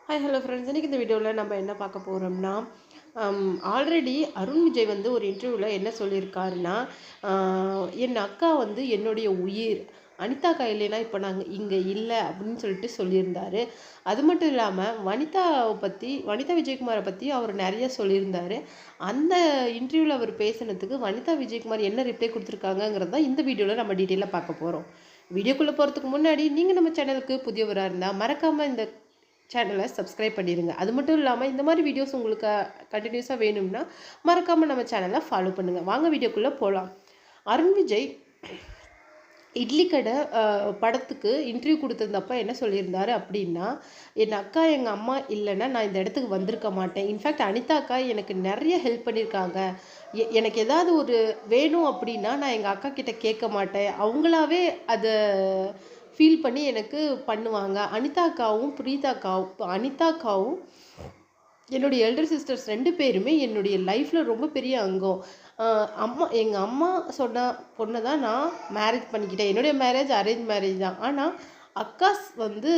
Hi hello friends. இன்றைக்கி இந்த வீடியோவில் நம்ம என்ன பார்க்க போகிறோம்னா, ஆல்ரெடி அருண் விஜய் வந்து ஒரு இன்டர்வியூவில் என்ன சொல்லியிருக்காருன்னா, என் அக்கா வந்து என்னுடைய உயிர், அனிதா கையிலேனா இப்போ நாங்கள் இங்கே இல்லை அப்படின்னு சொல்லிட்டு சொல்லியிருந்தார். அது மட்டும் இல்லாமல் வனிதா விஜயகுமாரை பற்றி அவர் நிறைய சொல்லியிருந்தார். அந்த இன்டர்வியூவில் அவர் பேசினதுக்கு வனிதா விஜயகுமார் என்ன ரிப்ளை கொடுத்துருக்காங்கங்கிறது தான் இந்த வீடியோவில் நம்ம டீட்டெயிலாக பார்க்க போகிறோம். வீடியோக்குள்ளே போகிறதுக்கு முன்னாடி நீங்கள் நம்ம சேனலுக்கு புதியவராக இருந்தால் மறக்காமல் இந்த சேனலை சப்ஸ்கிரைப் பண்ணிடுங்க. அது மட்டும் இல்லாமல் இந்த மாதிரி வீடியோஸ் உங்களுக்கு கண்டினியூஸாக வேணும்னா மறக்காமல் நம்ம சேனலை ஃபாலோ பண்ணுங்கள். வாங்க வீடியோக்குள்ளே போகலாம். அருண் விஜய் இட்லி கடை படத்துக்கு இன்டர்வியூ கொடுத்துருந்தப்ப என்ன சொல்லியிருந்தாரு அப்படின்னா, என் அக்கா எங்கள் அம்மா இல்லைன்னா நான் இந்த இடத்துக்கு வந்திருக்க மாட்டேன். இன்ஃபேக்ட் அனிதா அக்கா எனக்கு நிறைய ஹெல்ப் பண்ணியிருக்காங்க. எனக்கு ஏதாவது ஒரு வேணும் அப்படின்னா நான் எங்கள் அக்கா கிட்ட கேட்க மாட்டேன். அவங்களாவே அதை ஃபீல் பண்ணி எனக்கு பண்ணுவாங்க. அனிதா அக்காவும் என்னுடைய எல்டர் சிஸ்டர்ஸ் 2 பேருமே என்னுடைய லைஃப்பில் ரொம்ப பெரிய அங்கம். எங்கள் அம்மா சொன்ன பொண்ணை தான் நான் மேரேஜ் பண்ணிக்கிட்டேன். என்னுடைய மேரேஜ் அரேஞ்ச் மேரேஜ் தான். ஆனால் அக்காஸ் வந்து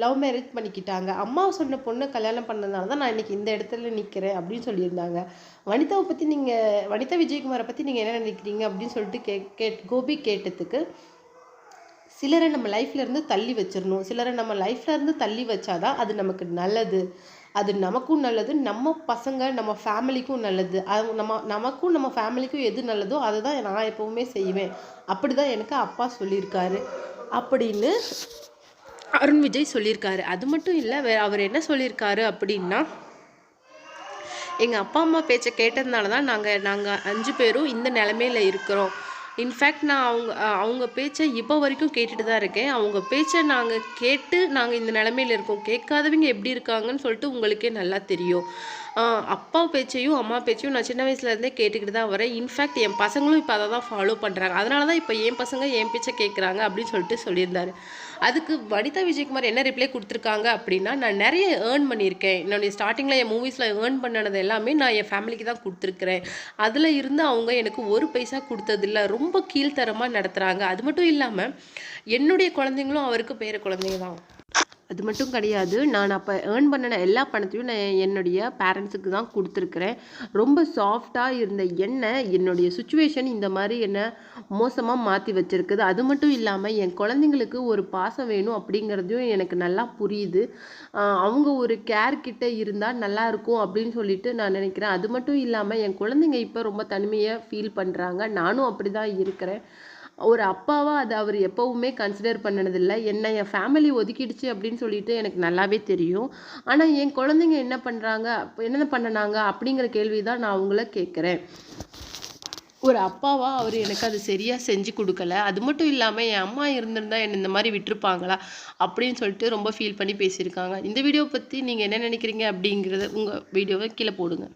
லவ் மேரேஜ் பண்ணிக்கிட்டாங்க. அம்மா சொன்ன பொண்ணை கல்யாணம் பண்ணதுனால தான் நான் இன்றைக்கி இந்த இடத்துல நிற்கிறேன் அப்படின்னு சொல்லியிருந்தாங்க. வனிதா விஜயகுமாரை பற்றி நீங்கள் என்ன நினைக்கிறீங்க அப்படின்னு சொல்லிட்டு கோபி கேட்டதுக்கு, சிலரை நம்ம லைஃப்லேருந்து தள்ளி வச்சிடணும். சிலரை நம்ம லைஃப்லேருந்து தள்ளி வச்சாதான் அது நமக்கு நல்லது. அது நமக்கும் நல்லது, நம்ம பசங்க நம்ம ஃபேமிலிக்கும் நல்லது. அது நமக்கும் நம்ம ஃபேமிலிக்கும் எது நல்லதோ அதை தான் நான் எப்போவுமே செய்வேன். அப்படி தான் எனக்கு அப்பா சொல்லியிருக்காரு அப்படின்னு அருண் விஜய் சொல்லியிருக்காரு. அது மட்டும் இல்லை, அவர் என்ன சொல்லியிருக்காரு அப்படின்னா, எங்கள் அப்பா அம்மா பேச்சை கேட்டதுனால தான் நாங்கள் 5 பேரும் இந்த நிலமையில இருக்கிறோம். இன்ஃபேக்ட் நான் அவங்க பேச்சை இப்போ வரைக்கும் கேட்டுட்டு தான் இருக்கேன். அவங்க பேச்சை நாங்கள் இந்த நிலமையில இருக்கோம். கேட்காதவங்க எப்படி இருக்காங்கன்னு சொல்லிட்டு உங்களுக்கே நல்லா தெரியும். அப்பா பேச்சையும் அம்மா பேச்சையும் நான் சின்ன வயசுலேருந்தே கேட்டுக்கிட்டு தான் வரேன். இன்ஃபேக்ட் என் பசங்களும் இப்போ அதை தான் ஃபாலோ பண்ணுறாங்க. அதனால தான் இப்போ என் பசங்க என் பேச்சை கேட்குறாங்க அப்படின்னு சொல்லிட்டு சொல்லியிருந்தாரு. அதுக்கு வனிதா விஜயகுமார் என்ன ரிப்ளை கொடுத்துருக்காங்க அப்படின்னா, நான் நிறைய ஏர்ன் பண்ணியிருக்கேன். என்னுடைய ஸ்டார்டிங்கில் என் மூவிஸில் ஏர்ன் பண்ணது எல்லாமே நான் என் ஃபேமிலிக்கு தான் கொடுத்துருக்குறேன். அதில் இருந்து அவங்க எனக்கு ஒரு பைசா கொடுத்ததில்ல. ரொம்ப கீழ்த்தரமாக நடத்துகிறாங்க. அது மட்டும் இல்லாமல் என்னுடைய குழந்தைங்களும் அவருக்கு பேர குழந்தைங்க தான். அது மட்டும் கிடையாது, நான் அப்போ ஏர்ன் பண்ணின எல்லா பணத்தையும் நான் என்னுடைய பேரண்ட்ஸுக்கு தான் கொடுத்துருக்குறேன். ரொம்ப சாஃப்டாக இருந்த என்னுடைய சுச்சுவேஷன் இந்த மாதிரி என்னை மோசமாக மாற்றி வச்சுருக்குது. அது மட்டும் இல்லாமல் என் குழந்தைங்களுக்கு ஒரு பாசம் வேணும் அப்படிங்கிறதையும் எனக்கு நல்லா புரியுது. அவங்க ஒரு கேர் கிட்ட இருந்தால் நல்லாயிருக்கும் அப்படின்னு சொல்லிட்டு நான் நினைக்கிறேன். அது மட்டும் இல்லாமல் என் குழந்தைங்க இப்போ ரொம்ப தனிமையாக ஃபீல் பண்ணுறாங்க. நானும் அப்படி தான் இருக்கிறேன். ஒரு அப்பாவாக அதை அவர் எப்போவுமே கன்சிடர் பண்ணதில்லை. என் ஃபேமிலி ஒதுக்கிடுச்சு அப்படின்னு சொல்லிட்டு எனக்கு நல்லாவே தெரியும். ஆனால் என் குழந்தைங்க என்ன பண்ணினாங்க அப்படிங்கிற கேள்வி தான் நான் அவங்கள கேட்குறேன். ஒரு அப்பாவாக அவர் எனக்கு அது சரியாக செஞ்சு கொடுக்கல. அது மட்டும் இல்லாமல் என் அம்மா இருந்திருந்தா என்னை இந்த மாதிரி விட்டுருப்பாங்களா அப்படின்னு சொல்லிட்டு ரொம்ப ஃபீல் பண்ணி பேசியிருக்காங்க. இந்த வீடியோ பற்றி நீங்கள் என்ன நினைக்கிறீங்க அப்படிங்கிறத உங்கள் வீடியோவை கீழே போடுங்க.